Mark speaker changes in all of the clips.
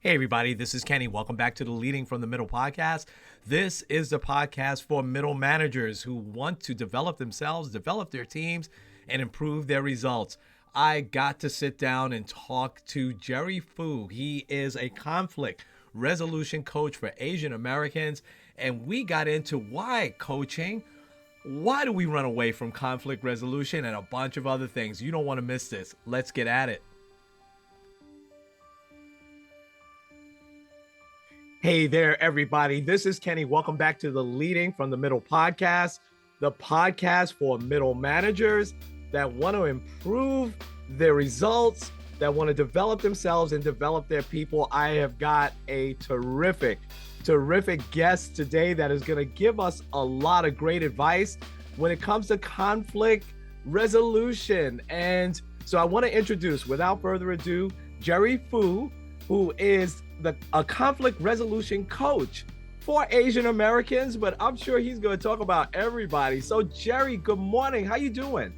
Speaker 1: Hey, everybody, this is Kenny. Welcome back to the Leading from the Middle podcast. This is the podcast for middle managers who want to develop themselves, develop their teams, and improve their results. I got to sit down and talk to Jerry Fu. He is a conflict resolution coach for Asian Americans, and we got into why coaching. Why do we run away from conflict resolution and a bunch of other things? You don't want to miss this. Let's get at it. Hey there, everybody. This is Kenny. Welcome back to the Leading from the Middle podcast, the podcast for middle managers that want to improve their results, that want to develop themselves and develop their people. I have got a terrific guest today that is going to give us a lot of great advice when it comes to conflict resolution. And so I want to introduce, without further ado, Jerry Fu, who is a conflict resolution coach for Asian Americans, but I'm sure he's going to talk about everybody. So Jerry, good morning. How you doing?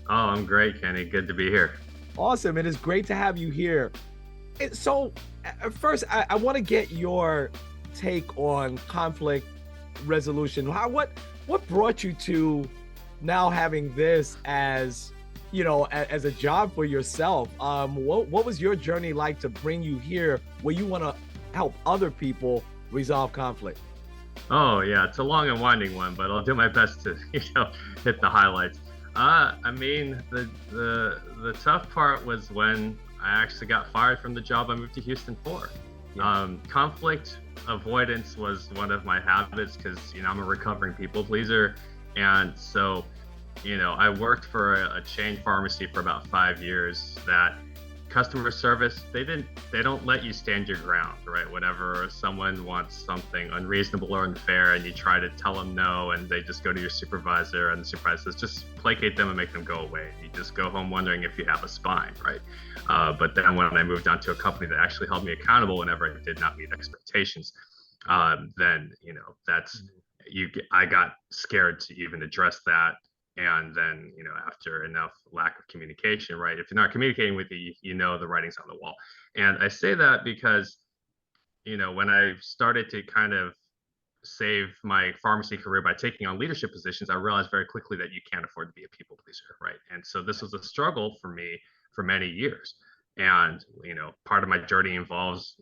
Speaker 2: Oh, I'm great, Kenny. Good to be here.
Speaker 1: Awesome. It is great to have you here. So first, I want to get your take on conflict resolution. What brought you to now having this as as a job for yourself? What was your journey like to bring you here where you want to help other people resolve conflict?
Speaker 2: Oh, yeah, it's a long and winding one, but I'll do my best to, hit the highlights. The tough part was when I actually got fired from the job I moved to Houston for.
Speaker 1: Yeah.
Speaker 2: Conflict avoidance was one of my habits because, I'm a recovering people pleaser. And so I worked for a chain pharmacy for about 5 years that customer service, they don't let you stand your ground, right? Whenever someone wants something unreasonable or unfair and you try to tell them no, and they just go to your supervisor and the supervisor says, just placate them and make them go away. You just go home wondering if you have a spine, right? But then when I moved on to a company that actually held me accountable whenever I did not meet expectations, then, I got scared to even address that. And then, after enough lack of communication, right? If you're not communicating with the writing's on the wall. And I say that because, when I started to kind of save my pharmacy career by taking on leadership positions, I realized very quickly that you can't afford to be a people pleaser, right? And so this was a struggle for me for many years. And, part of my journey involves,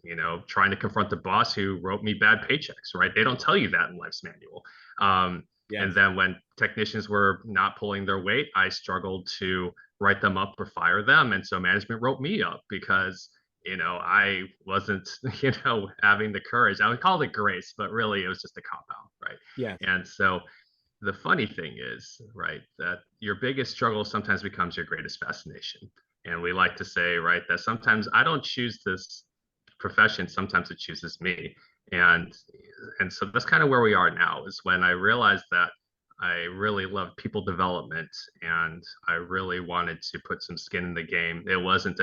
Speaker 2: trying to confront the boss who wrote me bad paychecks, right? They don't tell you that in life's manual.
Speaker 1: Yes.
Speaker 2: And then when technicians were not pulling their weight, I struggled to write them up or fire them. And so management wrote me up because, I wasn't, having the courage. I would call it grace, but really it was just a cop out, right?
Speaker 1: Yes.
Speaker 2: And so the funny thing is, right, that your biggest struggle sometimes becomes your greatest fascination. And we like to say, right, that sometimes I don't choose this profession, sometimes it chooses me. And and so that's kind of where we are now, is when I realized that I really loved people development and I really wanted to put some skin in the game. It wasn't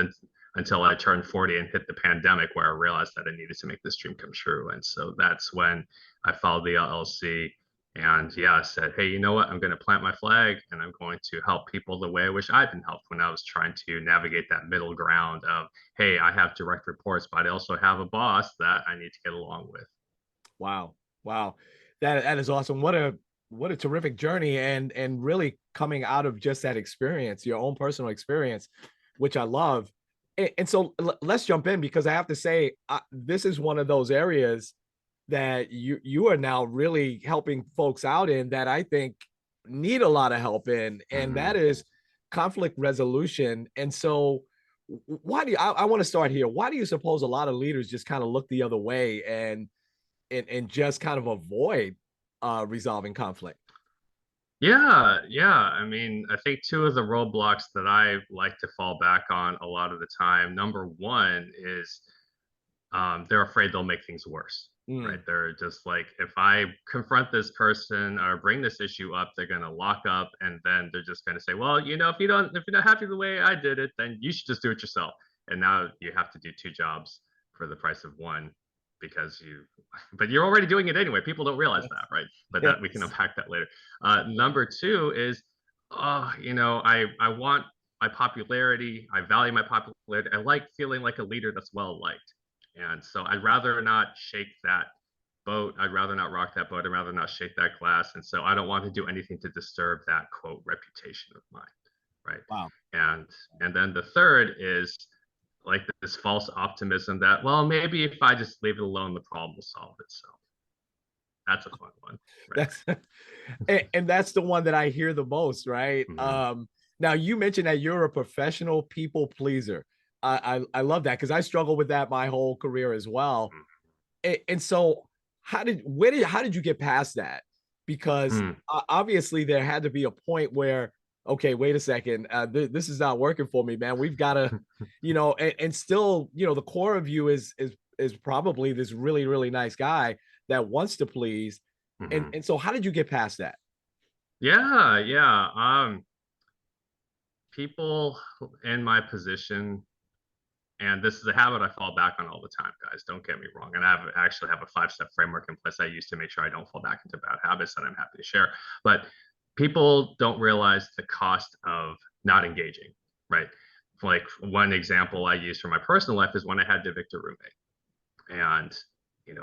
Speaker 2: until I turned 40 and hit the pandemic where I realized that I needed to make this dream come true. And so that's when I followed the LLC and I said, hey, you know what? I'm going to plant my flag and I'm going to help people the way I wish I'd been helped when I was trying to navigate that middle ground of, hey, I have direct reports, but I also have a boss that I need to get along with.
Speaker 1: Wow. Wow. That is awesome. What a terrific journey, and really coming out of just that experience, your own personal experience, which I love. And so let's jump in, because I have to say, this is one of those areas that you are now really helping folks out in, that I think need a lot of help in, and that
Speaker 2: Mhm.
Speaker 1: is conflict resolution. And so why do I want to start here. Why do you suppose a lot of leaders just kind of look the other way and just kind of avoid resolving conflict?
Speaker 2: Yeah. I mean, I think two of the roadblocks that I like to fall back on a lot of the time. Number one is they're afraid they'll make things worse, right?
Speaker 1: Mm,
Speaker 2: They're just like, if I confront this person or bring this issue up, they're going to lock up, and then they're just going to say, well, if you're not happy the way I did it, then you should just do it yourself. And now you have to do two jobs for the price of one because but you're already doing it anyway. People don't realize
Speaker 1: yes.
Speaker 2: that, right? But that we can
Speaker 1: Yes.
Speaker 2: unpack that later. Number two is, oh, I want my popularity. I value my popularity. I like feeling like a leader that's well liked. And so I'd rather not shake that boat. I'd rather not rock that boat. I'd rather not shake that glass. And so I don't want to do anything to disturb that quote reputation of mine. Right.
Speaker 1: Wow.
Speaker 2: And then the third is like this false optimism that, well, maybe if I just leave it alone, the problem will solve itself. That's a fun one. Right?
Speaker 1: And that's the one that I hear the most, right?
Speaker 2: Mm-hmm.
Speaker 1: Now you mentioned that you're a professional people pleaser. I love that because I struggle with that my whole career as well. And so how did you get past that? Because
Speaker 2: Mm-hmm.
Speaker 1: obviously there had to be a point where, okay, wait a second, this is not working for me, man. We've got to, and still, the core of you is probably this really, really nice guy that wants to please.
Speaker 2: Mm-hmm.
Speaker 1: And so how did you get past that?
Speaker 2: Yeah. People in my position, and this is a habit I fall back on all the time, guys. Don't get me wrong. And actually have a 5-step framework in place I use to make sure I don't fall back into bad habits that I'm happy to share. But people don't realize the cost of not engaging, right? Like one example I use for my personal life is when I had to evict a roommate. And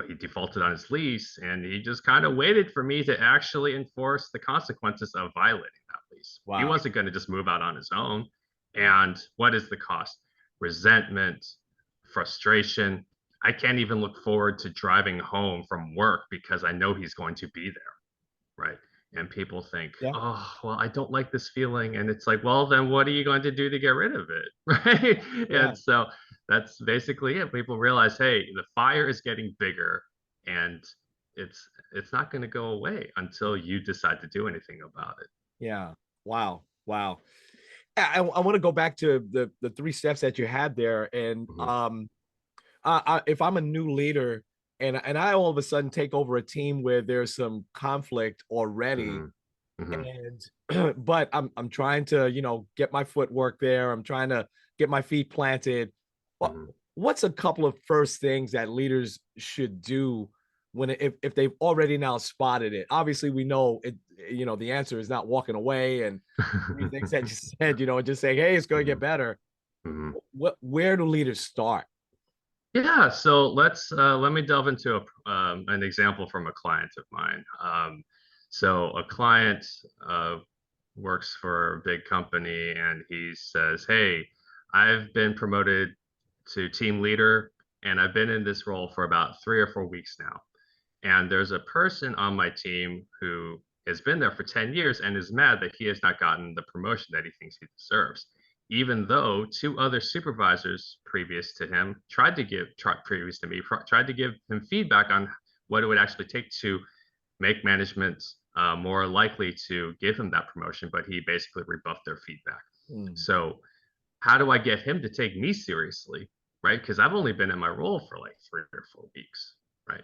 Speaker 2: he defaulted on his lease, and he just kind of waited for me to actually enforce the consequences of violating that lease. He
Speaker 1: Wow.
Speaker 2: wasn't going to just move out on his own. And what is the cost? Resentment, frustration. I can't even look forward to driving home from work because I know he's going to be there, right? And people think,
Speaker 1: Yeah.
Speaker 2: oh, well, I don't like this feeling. And it's like, well, then what are you going to do to get rid of it? Right.
Speaker 1: Yeah.
Speaker 2: And so that's basically it. People realize, hey, the fire is getting bigger, and it's not going to go away until you decide to do anything about it.
Speaker 1: Yeah. Wow. Wow. I want to go back to the three steps that you had there. And
Speaker 2: Mm-hmm.
Speaker 1: if I'm a new leader and I all of a sudden take over a team where there's some conflict already,
Speaker 2: Mm-hmm. Mm-hmm.
Speaker 1: and but I'm trying to get my footwork there. I'm trying to get my feet planted.
Speaker 2: Mm-hmm.
Speaker 1: What's a couple of first things that leaders should do when if they've already now spotted it? Obviously, we know it. The answer is not walking away and three things that you said. And just saying, hey, it's going to get better.
Speaker 2: Mm-hmm.
Speaker 1: Where do leaders start?
Speaker 2: Yeah, so let me delve into an example from a client of mine. So a client works for a big company, and he says, "Hey, I've been promoted to team leader, and I've been in this role for about 3 or 4 weeks now. And there's a person on my team who has been there for 10 years and is mad that he has not gotten the promotion that he thinks he deserves, even though two other supervisors previous to him previous to me tried to give him feedback on what it would actually take to make management more likely to give him that promotion, but he basically rebuffed their feedback.
Speaker 1: Mm.
Speaker 2: So how do I get him to take me seriously, right? Because I've only been in my role for like 3 or 4 weeks, right?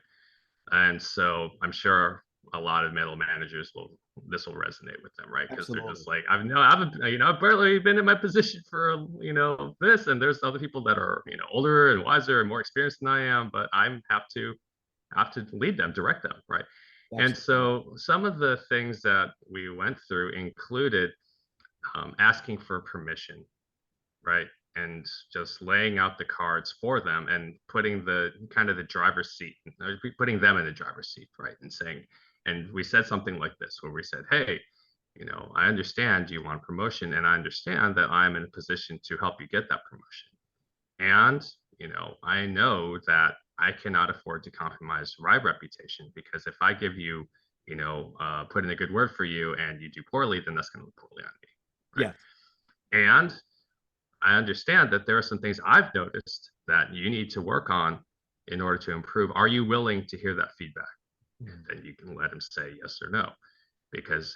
Speaker 2: And so I'm sure a lot of middle managers this will resonate with them, right? Because they're just like, I've barely been in my position for this, and there's other people that are older and wiser and more experienced than I am, but I have to lead them, direct them, right? And so some of the things that we went through included asking for permission, right? And just laying out the cards for them and putting the kind of the driver's seat, putting them in the driver's seat, right? And saying, and we said something like this, where we said, hey, I understand you want promotion, and I understand that I'm in a position to help you get that promotion. And, I know that I cannot afford to compromise my reputation, because if I give you, put in a good word for you and you do poorly, then that's going to look poorly on me. Right?
Speaker 1: Yeah.
Speaker 2: And I understand that there are some things I've noticed that you need to work on in order to improve. Are you willing to hear that feedback? And then you can let him say yes or no.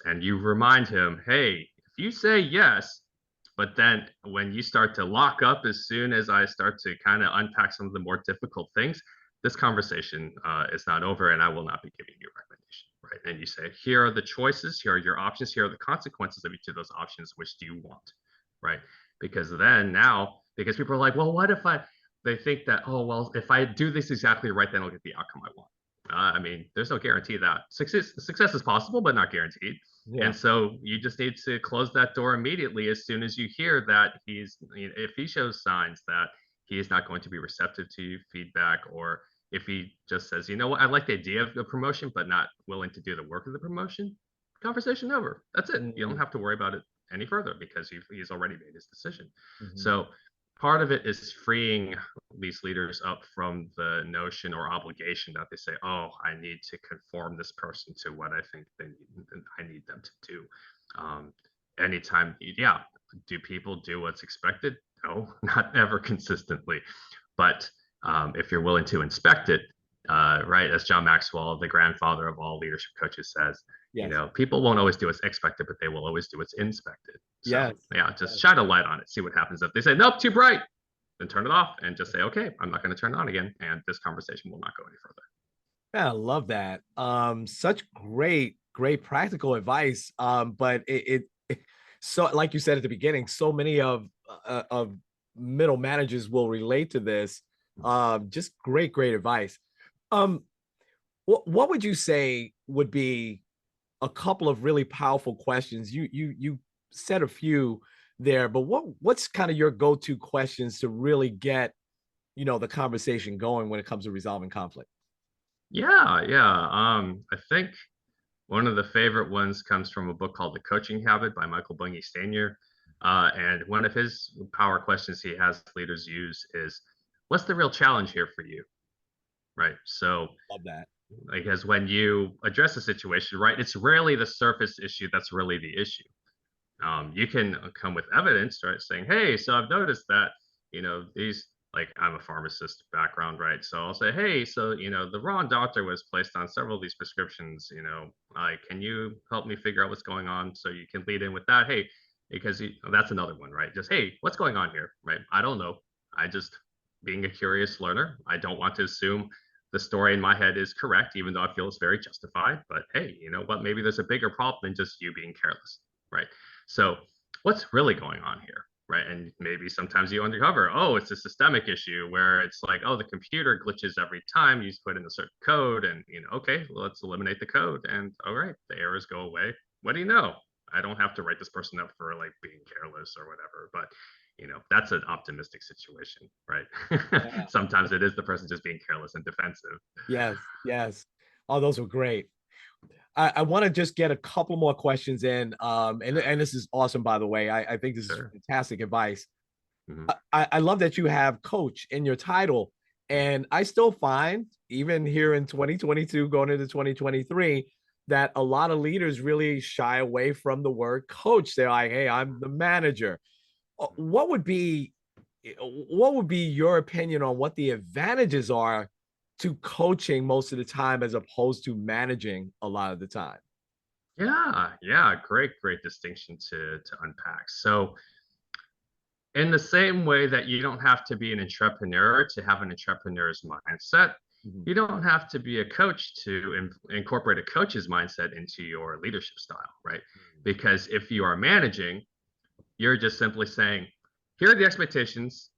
Speaker 2: And you remind him, hey, if you say yes, but then when you start to lock up, as soon as I start to kind of unpack some of the more difficult things, this conversation is not over, and I will not be giving you a recommendation, right? And you say, here are the choices, here are your options, here are the consequences of each of those options. Which do you want, right? Because because people are like, well, what if they think that, oh, well, if I do this exactly right, then I'll get the outcome I want. There's no guarantee that success is possible, but not guaranteed. Yeah. And so you just need to close that door immediately as soon as you hear that if he shows signs that he is not going to be receptive to your feedback, or if he just says, you know what, I like the idea of the promotion, but not willing to do the work of the promotion, conversation over. That's it. You don't
Speaker 1: Mm-hmm.
Speaker 2: have to worry about it any further because he's already made his decision.
Speaker 1: Mm-hmm.
Speaker 2: So part of it is freeing these leaders up from the notion or obligation that they say, oh, I need to conform this person to what I think I need them to do. Anytime, yeah, do people do what's expected? No, not ever consistently. But if you're willing to inspect it, right, as John Maxwell, the grandfather of all leadership coaches, says,
Speaker 1: Yes.
Speaker 2: people won't always do what's expected, but they will always do what's inspected. So
Speaker 1: Yes.
Speaker 2: yeah, just
Speaker 1: Yes.
Speaker 2: shine a light on it, see what happens. If they say, nope, too bright, then turn it off and just say, okay, I'm not going to turn it on again. And this conversation will not go any further.
Speaker 1: Yeah, I love that. Such great practical advice. But so like you said at the beginning, so many of middle managers will relate to this. Just great advice. Um, what would you say would be a couple of really powerful questions? You said a few there, but what's kind of your go-to questions to really get, the conversation going when it comes to resolving conflict?
Speaker 2: Yeah. I think one of the favorite ones comes from a book called The Coaching Habit by Michael Bungay Stanier. And one of his power questions he has leaders use is, what's the real challenge here for you? Right. So,
Speaker 1: Love that.
Speaker 2: because when you address a situation, right, it's rarely the surface issue that's really the issue. You can come with evidence, right, saying, hey, so I've noticed that, these, like, I'm a pharmacist background, right? So I'll say, hey, so, the wrong doctor was placed on several of these prescriptions, like, can you help me figure out what's going on? So you can lead in with that. Hey, because that's another one, right? Just, hey, what's going on here, right? I don't know. I just, being a curious learner, I don't want to assume the story in my head is correct, even though I feel it's very justified. But hey, you know what? Maybe there's a bigger problem than just you being careless, right? So what's really going on here? Right. And maybe sometimes you uncover, oh, it's a systemic issue where it's like, oh, the computer glitches every time you put in a certain code. And, okay, well, let's eliminate the code. And all right, the errors go away. What do you know? I don't have to write this person up for like being careless or whatever. But, that's an optimistic situation, right?
Speaker 1: Yeah.
Speaker 2: Sometimes it is the person just being careless and defensive.
Speaker 1: Yes. Oh, those were great. I want to just get a couple more questions in. And this is awesome, by the way. I think this is
Speaker 2: Sure.
Speaker 1: fantastic advice.
Speaker 2: Mm-hmm.
Speaker 1: I love that you have coach in your title. And I still find, even here in 2022, going into 2023, that a lot of leaders really shy away from the word coach. They're like, hey, I'm the manager. What would be your opinion on what the advantages are to coaching most of the time as opposed to managing a lot of the time?
Speaker 2: Yeah. Great distinction to unpack. So in the same way that you don't have to be an entrepreneur to have an entrepreneur's mindset,
Speaker 1: Mhm.
Speaker 2: you don't have to be a coach to incorporate a coach's mindset into your leadership style, right? Because if you are managing, you're just simply saying, here are the expectations.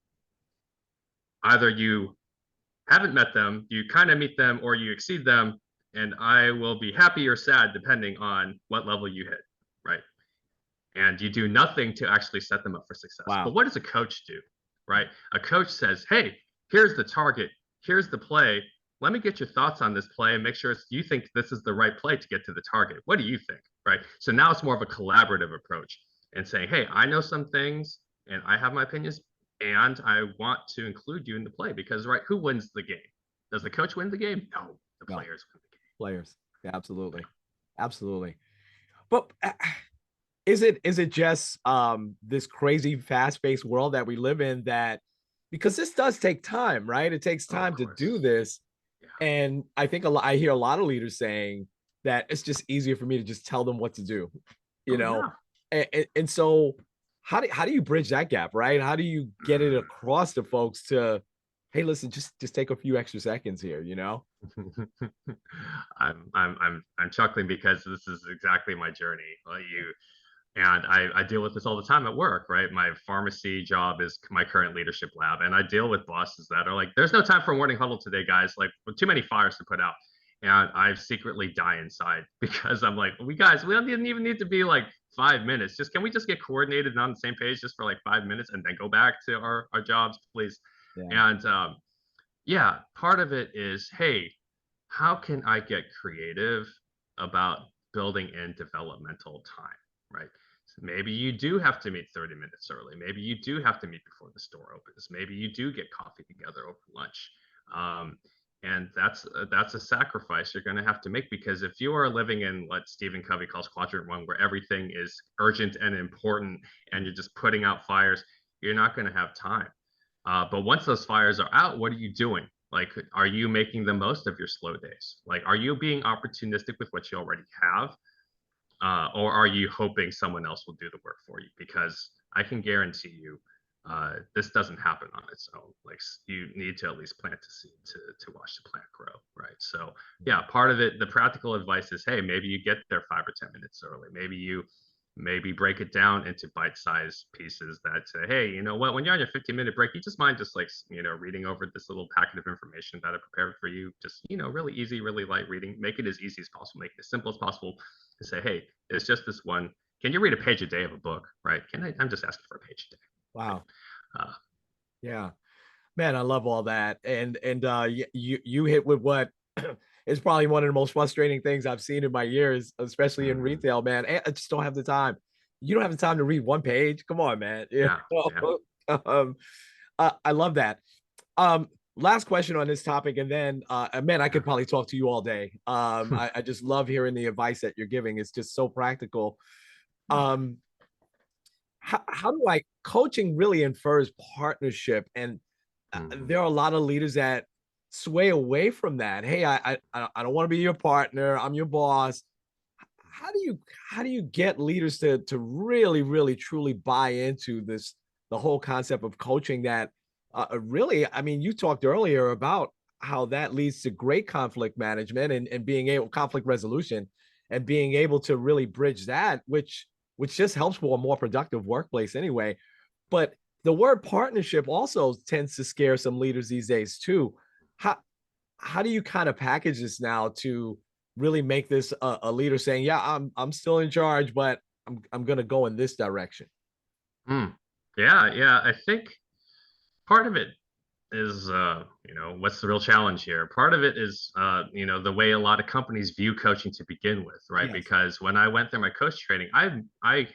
Speaker 2: Either you haven't met them, you kind of meet them, or you exceed them, and I will be happy or sad depending on what level you hit, right? And you do nothing to actually set them up for success. But
Speaker 1: Wow.
Speaker 2: what does a coach do, right? A coach says, hey, here's the target, here's the play. Let me get your thoughts on this play and make sure you think this is the right play to get to the target. What do you think, right? So now it's more of a collaborative approach and saying, hey, I know some things and I have my opinions and I want to include you in the play because, right, who wins the game? Does the coach win the game? No, the
Speaker 1: No,
Speaker 2: players win the game.
Speaker 1: players. Yeah, absolutely. But is it just this crazy fast-paced world that we live in, that because this does take time, right? It takes
Speaker 2: Oh, of
Speaker 1: time to do
Speaker 2: course.
Speaker 1: this.
Speaker 2: Yeah.
Speaker 1: And I think I hear a lot of leaders saying that it's just easier for me to just tell them what to do, you
Speaker 2: Oh,
Speaker 1: know?
Speaker 2: yeah.
Speaker 1: And so how do you bridge that gap, right? How do you get it across to folks to, hey, listen, just take a few extra seconds here, you know?
Speaker 2: I'm chuckling because this is exactly my journey. And I deal with this all the time at work, right? My pharmacy job is my current leadership lab, and I deal with bosses that are like, "There's no time for a morning huddle today, guys. Like, too many fires to put out." And I secretly die inside because I'm like, "We guys, we don't even need to be like 5 minutes. Just can we just get coordinated and on the same page just for like 5 minutes and then go back to our jobs, please?"
Speaker 1: Yeah.
Speaker 2: And yeah, part of it is, hey, how can I get creative about building in developmental time, right? So maybe you do have to meet 30 minutes early. Maybe you do have to meet before the store opens. Maybe you do get coffee together over lunch. Um, and that's a sacrifice you're going to have to make, because if you are living in what Stephen Covey calls quadrant one, where everything is urgent and important, and you're just putting out fires, you're not going to have time. But once those fires are out, what are you doing? Like, are you making the most of your slow days? Like, are you being opportunistic with what you already have? Or are you hoping someone else will do the work for you? Because I can guarantee you, this doesn't happen on its own. Like, you need to at least plant a seed to watch the plant grow, right? So yeah, part of it, the practical advice is, hey, maybe you get there 5 or 10 minutes early. Maybe break it down into bite-sized pieces that say, hey, you know what, when you're on your 15-minute break, you just mind just like, reading over this little packet of information that I prepared for you. Just, really easy, really light reading. Make it as easy as possible, make it as simple as possible, to say, hey, it's just this one. Can you read a page a day of a book, right? I'm just asking for a page a day.
Speaker 1: Wow.
Speaker 2: Right?
Speaker 1: Yeah. Man, I love all that. And you hit with what is probably one of the most frustrating things I've seen in my years, especially in
Speaker 2: Mhm.
Speaker 1: retail, man. I just don't have the time. You don't have the time to read one page. Come on, man. You
Speaker 2: Yeah, yeah.
Speaker 1: know? um, I love that. Last question on this topic, and then man, I could probably talk to you all day. I just love hearing the advice that you're giving. It's just so practical. Um, how do I coaching really infers partnership, and
Speaker 2: Mhm.
Speaker 1: there are a lot of leaders that sway away from that. Hey, I don't want to be your partner. I'm your boss. How do you how do you get leaders to really truly buy into this, the whole concept of coaching that really, I mean, you talked earlier about how that leads to great conflict management and being able conflict resolution and being able to really bridge that, which just helps for a more productive workplace anyway. But the word partnership also tends to scare some leaders these days too. How how do you kind of package this now to really make this a leader saying, "Yeah, I'm still in charge, but I'm gonna go in this direction."
Speaker 2: Mm. Yeah, yeah. I think part of it is, what's the real challenge here? Part of it is, the way a lot of companies view coaching to begin with, right?
Speaker 1: Yes.
Speaker 2: Because when I went through my coach training, I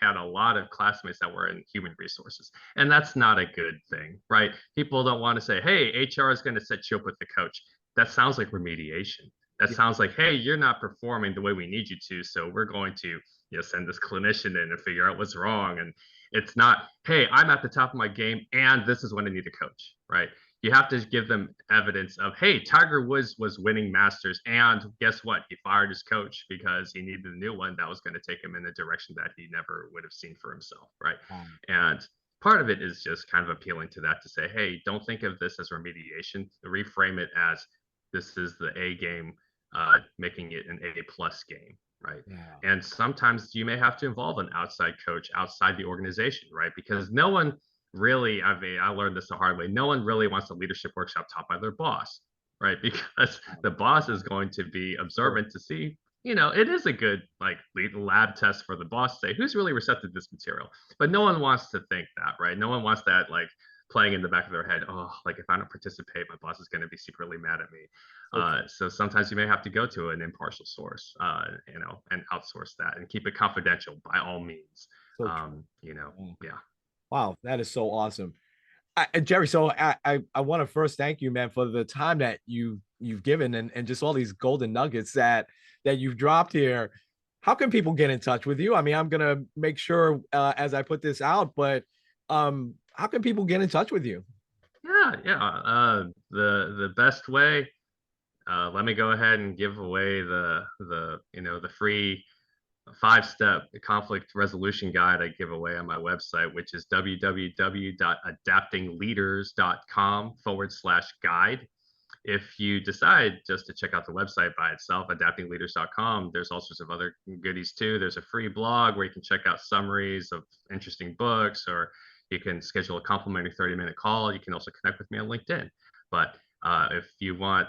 Speaker 2: had a lot of classmates that were in human resources, and that's not a good thing, right? People don't want to say, "Hey, HR is going to set you up with the coach." That sounds like remediation. That
Speaker 1: Yeah.
Speaker 2: sounds like, "Hey, you're not performing the way we need you to, so we're going to, send this clinician in and figure out what's wrong." And it's not, "Hey, I'm at the top of my game, and this is when I need a coach," right? You have to give them evidence of, hey, Tiger Woods was winning Masters, and guess what? He fired his coach because he needed a new one that was going to take him in a direction that he never would have seen for himself, right? And part of it is just kind of appealing to that, to say, hey, don't think of this as remediation. Reframe it as, this is the A game, making it an A plus game, right?
Speaker 1: Yeah.
Speaker 2: And sometimes you may have to involve an outside coach outside the organization, right? Because no one really, I mean, I learned this the hard way. No one really wants a leadership workshop taught by their boss, right? Because the boss is going to be observant to see, it is a good like lab test for the boss to say who's really receptive to this material. But no one wants to think that, right? No one wants that like playing in the back of their head. Oh, like if I don't participate, my boss is going to be secretly mad at me.
Speaker 1: So
Speaker 2: So sometimes you may have to go to an impartial source, and outsource that and keep it confidential by all means.
Speaker 1: so true. Yeah.
Speaker 2: Yeah.
Speaker 1: Wow, that is so awesome. Jerry, so I want to first thank you, man, for the time that you've given and just all these golden nuggets that you've dropped here. How can people get in touch with you? I mean, I'm gonna make sure as I put this out, but how can people get in touch with you?
Speaker 2: Yeah, yeah. The best way. Let me go ahead and give away the free 5-step conflict resolution guide I give away on my website, which is www.adaptingleaders.com/guide. If you decide just to check out the website by itself, adaptingleaders.com, there's all sorts of other goodies too. There's a free blog where you can check out summaries of interesting books, or you can schedule a complimentary 30-minute call. You can also connect with me on LinkedIn. But if you want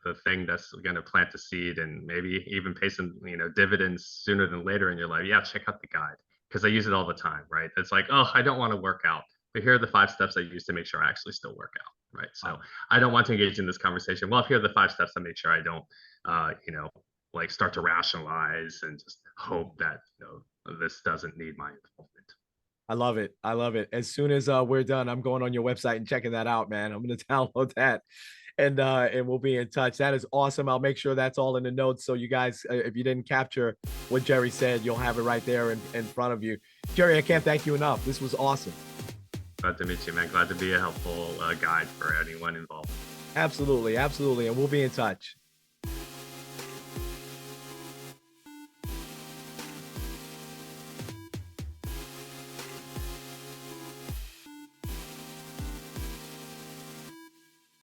Speaker 2: the thing that's going to plant the seed and maybe even pay some dividends sooner than later in your life, yeah, check out the guide, because I use it all the time. Right? It's like, oh, I don't want to work out, but here are the 5 steps I use to make sure I actually still work out. Right. So I don't want to engage in this conversation. Well, here are the 5 steps to make sure I don't, like start to rationalize and just hope that this doesn't need my involvement.
Speaker 1: I love it. I love it. As soon as we're done, I'm going on your website and checking that out, man. I'm going to download that, and we'll be in touch. That is awesome. I'll make sure that's all in the notes. So you guys, if you didn't capture what Jerry said, you'll have it right there in front of you. Jerry, I can't thank you enough. This was awesome.
Speaker 2: Glad to meet you, man. Glad to be a helpful guide for anyone involved.
Speaker 1: Absolutely. Absolutely. And we'll be in touch.